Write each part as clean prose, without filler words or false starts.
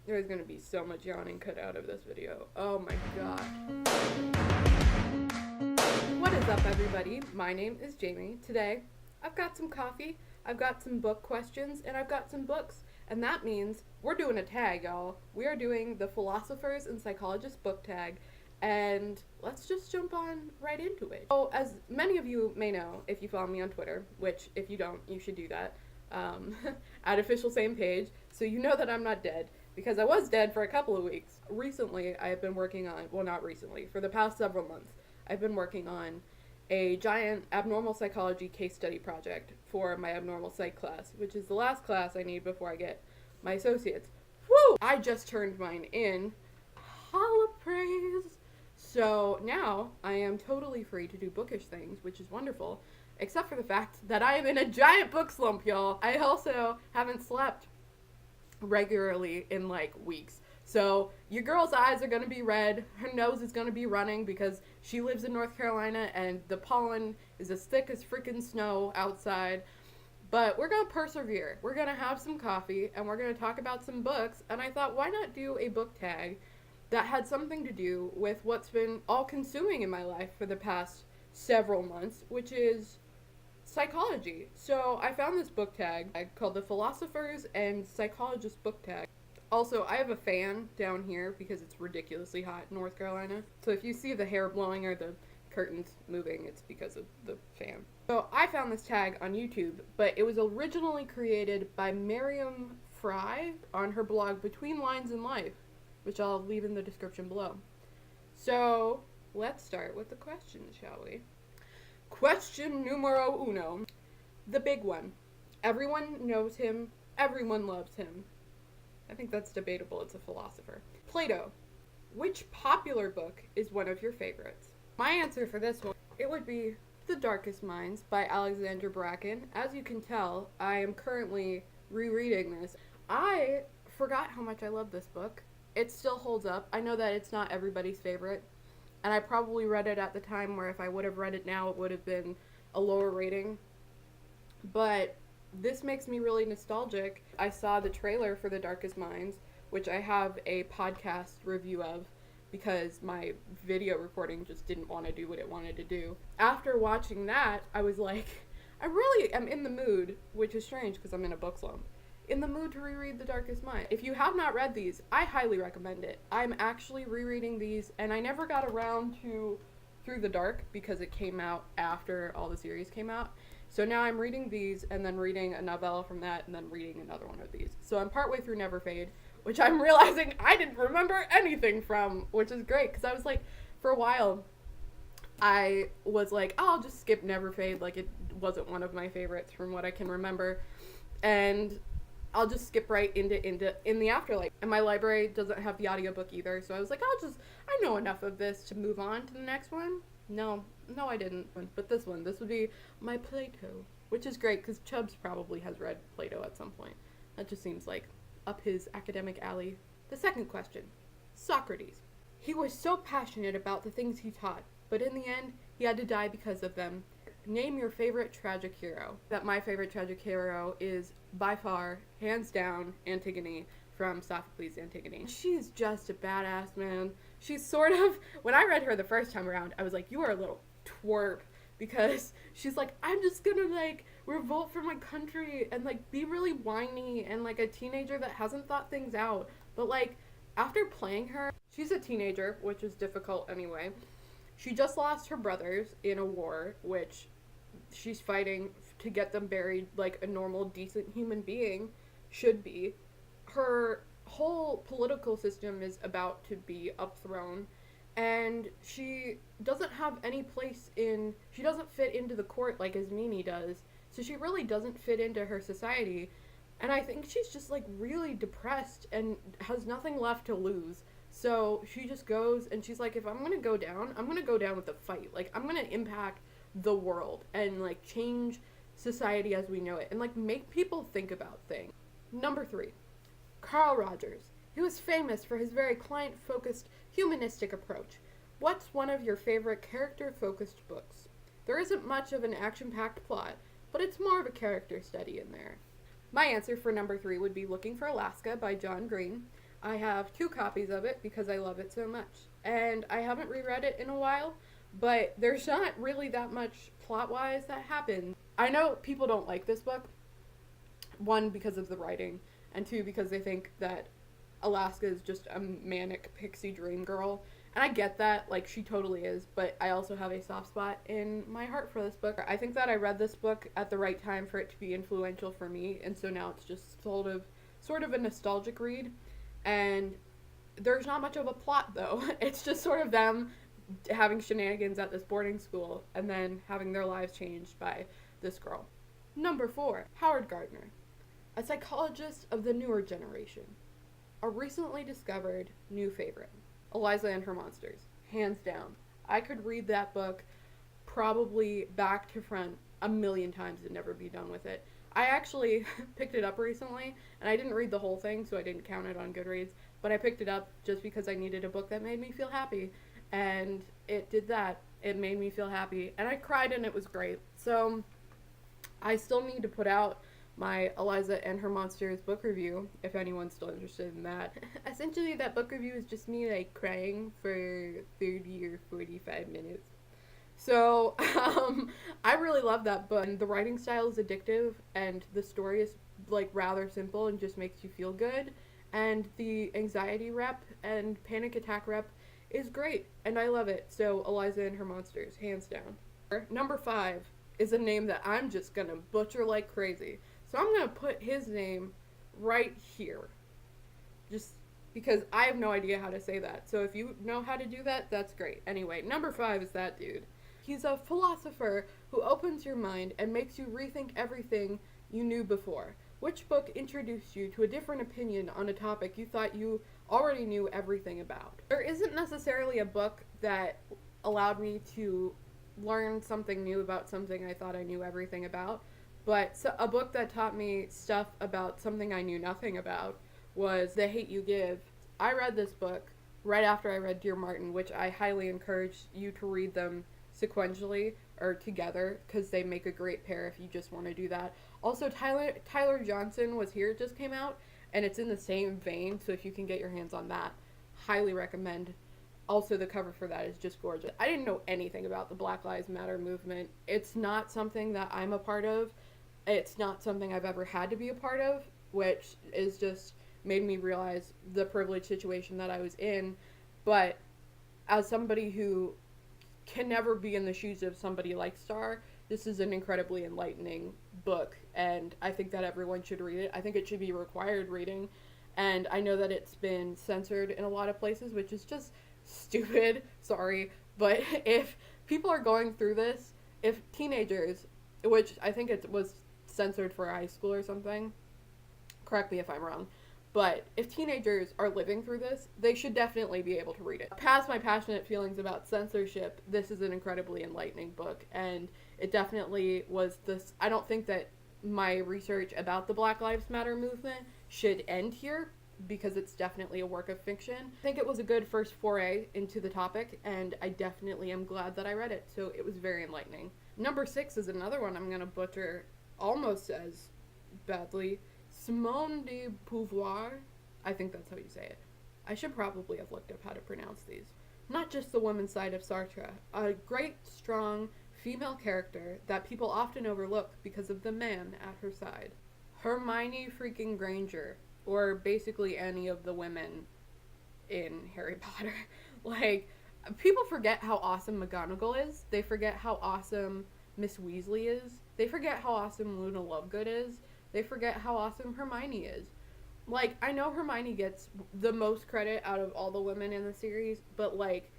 There's gonna be so much yawning cut out of this video. Oh my god. What is up, everybody? My name is Jaime. Today, I've got some coffee, I've got some book questions, and I've got some books. And that means we're doing a tag, y'all. We are doing the Philosophers and Psychologists book tag. And let's just jump on right into it. So, as many of you may know, if you follow me on Twitter, which if you don't, you should do that, at official same page, so you know that I'm not dead, because I was dead for a couple of weeks. Recently, I have been working on, well, not recently, for the past several months, I've been working on a giant abnormal psychology case study project for my abnormal psych class, which is the last class I need before I get my associates. Woo! I just turned mine in. Holla praise! So now I am totally free to do bookish things, which is wonderful, except for the fact that I am in a giant book slump, y'all. I also haven't slept regularly in like weeks. So your girl's eyes are going to be red, her nose is going to be running because she lives in North Carolina and the pollen is as thick as freaking snow outside. But we're going to persevere. We're going to have some coffee and we're going to talk about some books. And I thought, why not do a book tag that had something to do with what's been all-consuming in my life for the past several months, which is psychology. So I found this book tag called the Philosophers and Psychologists book tag. Also, I have a fan down here because it's ridiculously hot in North Carolina. So if you see the hair blowing or the curtains moving, it's because of the fan. So I found this tag on YouTube, but it was originally created by Miriam Fry on her blog Between Lines in Life, which I'll leave in the description below. So let's start with the questions, shall we? Question numero uno. The big one. Everyone knows him. Everyone loves him. I think that's debatable. It's a philosopher. Plato. Which popular book is one of your favorites? My answer for this one, it would be The Darkest Minds by Alexander Bracken. As you can tell, I am currently rereading this. I forgot how much I love this book. It still holds up. I know that it's not everybody's favorite, and I probably read it at the time where if I would have read it now, it would have been a lower rating. But this makes me really nostalgic. I saw the trailer for The Darkest Minds, which I have a podcast review of because my video recording just didn't want to do what it wanted to do. After watching that, I was like, I really am in the mood, which is strange because I'm in a book slump, in the mood to reread The Darkest Mind. If you have not read these, I highly recommend it. I'm actually rereading these, and I never got around to Through the Dark because it came out after all the series came out. So now I'm reading these, and then reading a novella from that, and then reading another one of these. So I'm partway through Never Fade, which I'm realizing I didn't remember anything from, which is great, because I was like, for a while, I was like, oh, I'll just skip Never Fade, like it wasn't one of my favorites from what I can remember, and I'll just skip right into In the Afterlife. And my library doesn't have the audiobook either, so I was like, I know enough of this to move on to the next one. No, I didn't. But this would be my Plato, which is great because Chubbs probably has read Plato at some point. That just seems like up his academic alley. The second question. Socrates. He was so passionate about the things he taught, but in the end, he had to die because of them. Name your favorite tragic hero. That my favorite tragic hero is, by far, hands down, Antigone from Sophocles' Antigone. She's just a badass, man. She's sort of, when I read her the first time around, I was like, you are a little twerp, because she's like, I'm just gonna, like, revolt for my country, and, like, be really whiny, and, like, a teenager that hasn't thought things out. But, like, after playing her, she's a teenager, which is difficult anyway. She just lost her brothers in a war, which she's fighting to get them buried like a normal, decent human being should be. Her whole political system is about to be upthrown, and she doesn't have any place she doesn't fit into the court like Ismene does, so she really doesn't fit into her society, and I think she's just like really depressed and has nothing left to lose. So she just goes and she's like, if I'm gonna go down, I'm gonna go down with a fight. Like, I'm gonna impact the world and like change society as we know it and like make people think about things. Number 3. Carl Rogers. He was famous for his very client-focused, humanistic approach. What's one of your favorite character-focused books? There isn't much of an action-packed plot, but it's more of a character study in there. My answer for number 3 would be Looking for Alaska by John Green. I have 2 copies of it because I love it so much. And I haven't reread it in a while, but there's not really that much plot-wise that happens. I know people don't like this book, 1, because of the writing, and 2, because they think that Alaska is just a manic pixie dream girl. And I get that, like, she totally is, but I also have a soft spot in my heart for this book. I think that I read this book at the right time for it to be influential for me, and so now it's just sort of a nostalgic read. And there's not much of a plot, though. It's just sort of them having shenanigans at this boarding school, and then having their lives changed by this girl. Number 4, Howard Gardner, a psychologist of the newer generation. A recently discovered new favorite. Eliza and Her Monsters, hands down. I could read that book probably back to front a million times and never be done with it. I actually picked it up recently, and I didn't read the whole thing, so I didn't count it on Goodreads, but I picked it up just because I needed a book that made me feel happy, and it did that. It made me feel happy, and I cried, and it was great. So I still need to put out my Eliza and Her Monsters book review, if anyone's still interested in that. Essentially, that book review is just me, like, crying for 30 or 45 minutes. So, I really love that book. And the writing style is addictive, and the story is, like, rather simple and just makes you feel good. And the anxiety rep and panic attack rep is great, and I love it. So, Eliza and Her Monsters, hands down. Number 5 is a name that I'm just gonna butcher like crazy. So I'm going to put his name right here, just because I have no idea how to say that. So if you know how to do that, that's great. Anyway, number 5 is that dude. He's a philosopher who opens your mind and makes you rethink everything you knew before. Which book introduced you to a different opinion on a topic you thought you already knew everything about? There isn't necessarily a book that allowed me to learn something new about something I thought I knew everything about. But a book that taught me stuff about something I knew nothing about was The Hate You Give. I read this book right after I read Dear Martin, which I highly encourage you to read them sequentially or together, because they make a great pair if you just want to do that. Also, Tyler Johnson Was Here just came out, and it's in the same vein, so if you can get your hands on that, highly recommend. Also, the cover for that is just gorgeous. I didn't know anything about the Black Lives Matter movement. It's not something that I'm a part of. It's not something I've ever had to be a part of, which is just made me realize the privileged situation that I was in. But as somebody who can never be in the shoes of somebody like Star, this is an incredibly enlightening book, and I think that everyone should read it. I think it should be required reading, and I know that it's been censored in a lot of places, which is just stupid, sorry, but if people are going through this, if teenagers, which I think it was censored for high school or something, correct me if I'm wrong, but if teenagers are living through this, they should definitely be able to read it. Past my passionate feelings about censorship, this is an incredibly enlightening book, and it definitely was this. I don't think that my research about the Black Lives Matter movement should end here, because it's definitely a work of fiction. I think it was a good first foray into the topic, and I definitely am glad that I read it, so it was very enlightening. Number 6 is another one I'm going to butcher almost as badly. Simone De Beauvoir, I think that's how you say it. I should probably have looked up how to pronounce these. Not just the woman's side of Sartre, a great, strong female character that people often overlook because of the man at her side. Hermione freaking Granger, or basically any of the women in Harry Potter. Like, people forget how awesome McGonagall is. They forget how awesome Miss Weasley is. They forget how awesome Luna Lovegood is. They forget how awesome Hermione is. Like, I know Hermione gets the most credit out of all the women in the series, but, like,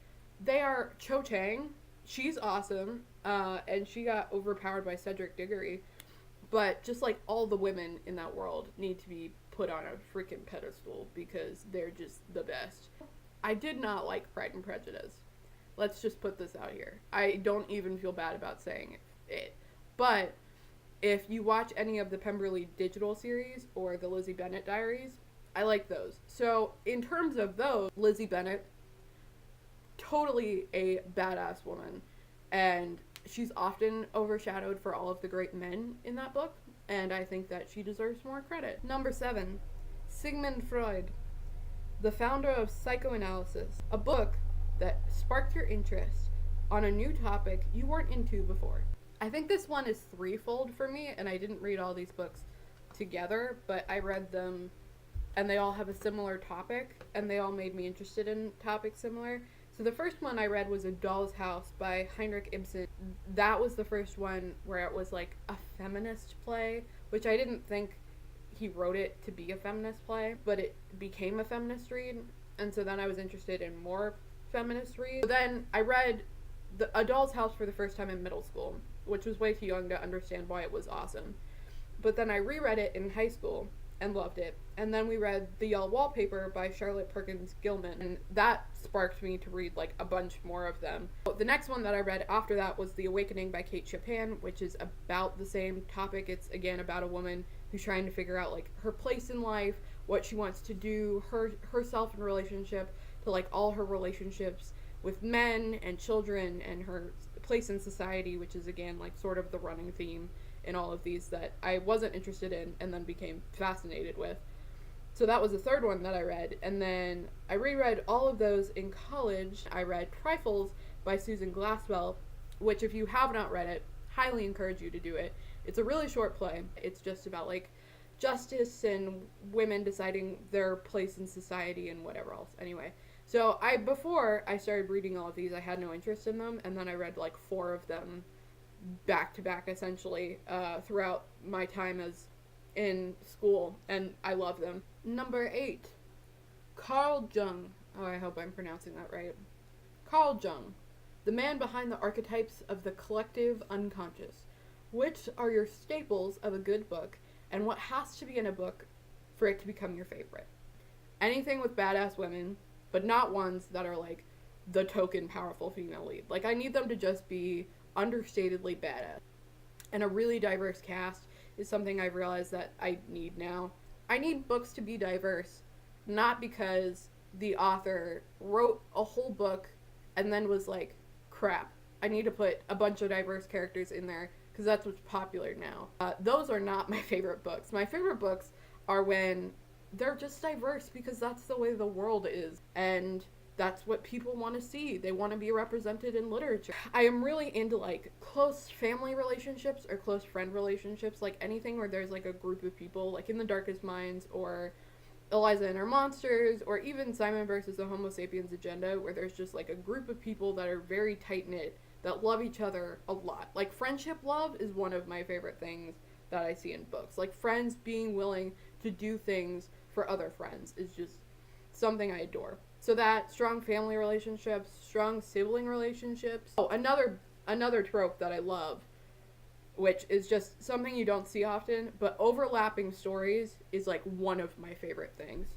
they are Cho Chang. She's awesome, and she got overpowered by Cedric Diggory. But just, like, all the women in that world need to be put on a freaking pedestal because they're just the best. I did not like Pride and Prejudice. Let's just put this out here. I don't even feel bad about saying it. But if you watch any of the Pemberley digital series or the Lizzie Bennet diaries, I like those. So in terms of those, Lizzie Bennet, totally a badass woman. And she's often overshadowed for all of the great men in that book. And I think that she deserves more credit. Number 7, Sigmund Freud, The Founder of Psychoanalysis, a book that sparked your interest on a new topic you weren't into before. I think this one is threefold for me, and I didn't read all these books together, but I read them and they all have a similar topic, and they all made me interested in topics similar. So the first one I read was A Doll's House by Heinrich Ibsen. That was the first one where it was like a feminist play, which I didn't think he wrote it to be a feminist play, but it became a feminist read, and so then I was interested in more feminist reads. So then I read A Doll's House for the first time in middle school, which was way too young to understand why it was awesome. But then I reread it in high school and loved it. And then we read The Yellow Wallpaper by Charlotte Perkins Gilman, and that sparked me to read like a bunch more of them. The next one that I read after that was The Awakening by Kate Chopin, which is about the same topic. It's again about a woman who's trying to figure out like her place in life, what she wants to do, herself in relationship to like all her relationships with men and children, and her place in society, which is again like sort of the running theme in all of these that I wasn't interested in and then became fascinated with. So that was the third one that I read, and then I reread all of those in college. I read Trifles by Susan Glaspell, which if you have not read it, highly encourage you to do it. It's a really short play. It's just about like justice and women deciding their place in society and whatever else. Anyway, so before I started reading all of these, I had no interest in them, and then I read like 4 of them back to back essentially throughout my time as in school, and I love them. Number 8, Carl Jung. Oh, I hope I'm pronouncing that right. Carl Jung, the man behind the archetypes of the collective unconscious. Which are your staples of a good book, and what has to be in a book for it to become your favorite? Anything with badass women, but not ones that are like the token powerful female lead. Like, I need them to just be understatedly badass. And a really diverse cast is something I've realized that I need now. I need books to be diverse, not because the author wrote a whole book and then was like, crap, I need to put a bunch of diverse characters in there because that's what's popular now. Those are not my favorite books. My favorite books are when they're just diverse because that's the way the world is, and that's what people want to see. They want to be represented in literature. I am really into like close family relationships or close friend relationships, like anything where there's like a group of people, like in The Darkest Minds or Eliza and Her Monsters, or even Simon versus the Homo Sapiens Agenda, where there's just like a group of people that are very tight-knit, that love each other a lot. Like friendship love is one of my favorite things that I see in books. Like friends being willing to do things for other friends is just something I adore. So that, strong family relationships, strong sibling relationships. Oh, another trope that I love, which is just something you don't see often, but overlapping stories is like one of my favorite things.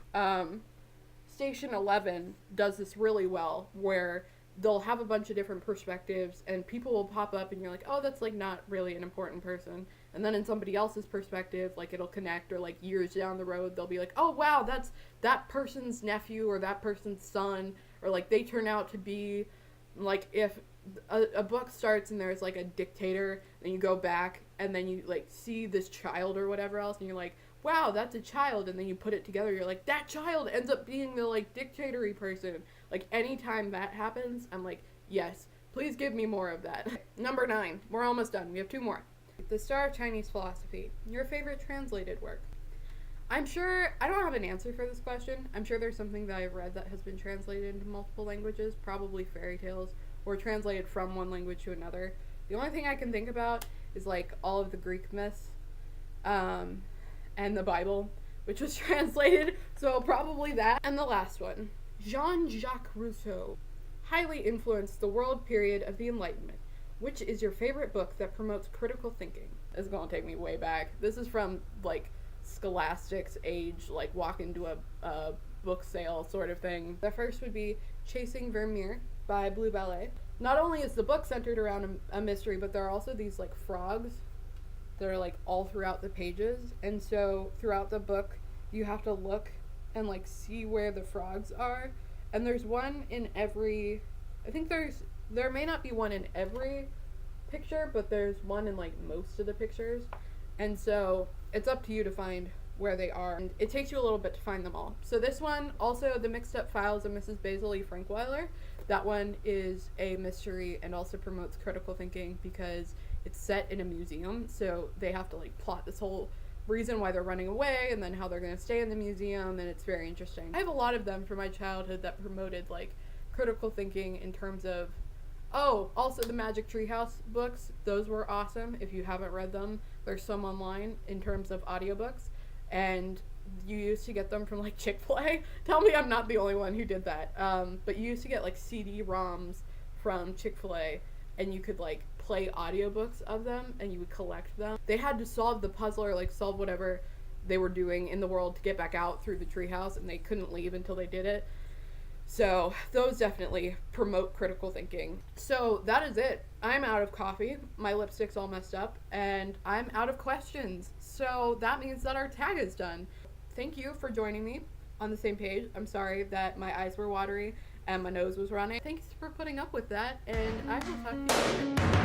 Station 11 does this really well, where they'll have a bunch of different perspectives and people will pop up and you're like, oh, that's like not really an important person. And then in somebody else's perspective, like it'll connect, or like years down the road, they'll be like, oh wow, that's that person's nephew or that person's son, or like they turn out to be, like if a book starts and there's like a dictator, then you go back and then you like see this child or whatever else and you're like, wow, that's a child, and then you put it together, you're like, that child ends up being the like dictatory person. Like anytime that happens, I'm like, yes, please give me more of that. Number 9, we're almost done, we have 2 more. The Star of Chinese Philosophy, your favorite translated work. I'm sure, I don't have an answer for this question. I'm sure there's something that I've read that has been translated into multiple languages, probably fairy tales, or translated from one language to another. The only thing I can think about is like all of the Greek myths, and the Bible, which was translated, so probably that. And the last one, Jean-Jacques Rousseau, highly influenced the world period of the Enlightenment. Which is your favorite book that promotes critical thinking? It's gonna take me way back. This is from like Scholastic's age, like walk into a book sale sort of thing. The first would be Chasing Vermeer by Blue Ballet. Not only is the book centered around a mystery, but there are also these like frogs that are like all throughout the pages, and so throughout the book you have to look and like see where the frogs are, and there's one in every, I think there may not be one in every picture, but there's one in like most of the pictures, and so it's up to you to find where they are. And it takes you a little bit to find them all. So this one, also The Mixed Up Files of Mrs. Basil E. Frankweiler. That one is a mystery and also promotes critical thinking because it's set in a museum. So they have to like plot this whole reason why they're running away and then how they're going to stay in the museum, and it's very interesting. I have a lot of them from my childhood that promoted like critical thinking in terms of, oh, also the Magic Treehouse books. Those were awesome. If you haven't read them, there's some online in terms of audiobooks, and you used to get them from like Chick-fil-A. Tell me I'm not the only one who did that. But you used to get like CD-ROMs from Chick-fil-A, and you could like play audiobooks of them, and you would collect them. They had to solve the puzzle or like solve whatever they were doing in the world to get back out through the treehouse, and they couldn't leave until they did it. So those definitely promote critical thinking. So that is it. I'm out of coffee. My lipstick's all messed up, and I'm out of questions. So that means that our tag is done. Thank you for joining me on the same page. I'm sorry that my eyes were watery and my nose was running. Thanks for putting up with that, and I will talk to you later.